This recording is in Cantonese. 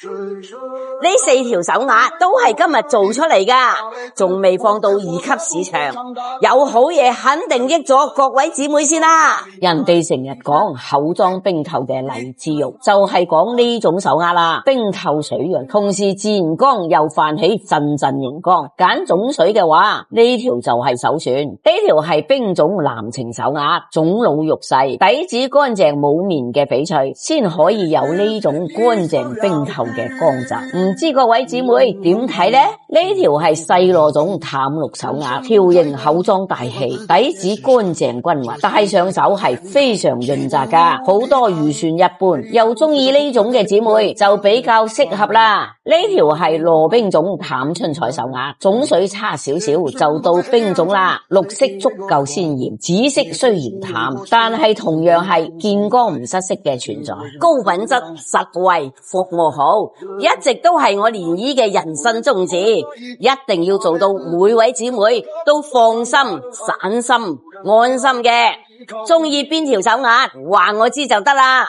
呢4條手鐲都係今日做出嚟噶，仲未放到2級市場，有好嘢肯定益咗各位姊妹先啦。人哋成日講厚裝冰透嘅荔枝肉，就係講呢種手鐲啦，冰透水潤，同時自然光又泛起陣陣熒光。揀種水嘅話，呢條就係首選。呢條係冰種藍情手鐲，種老肉細，底子乾淨冇棉嘅翡翠，先可以有呢種乾淨冰透嘅光澤。唔知各位姊妹點睇呢？呢條係細羅種淡綠手鐲，條形厚裝大氣，底子乾淨均勻，戴上手係非常潤澤噶。好多預算一般又中意呢種嘅姊妹就比較適合啦。呢條係羅冰種淡春彩手鐲，種水差少少就到冰種啦。綠色足夠鮮艷，紫色雖然淡，但係同樣係見光唔失色嘅存在。高品質、實惠、服務好，一直都係我漣漪嘅人生宗旨，一定要做到每位姊妹都放心、散心、安心嘅。中意邊條手鐲，話我知就得啦。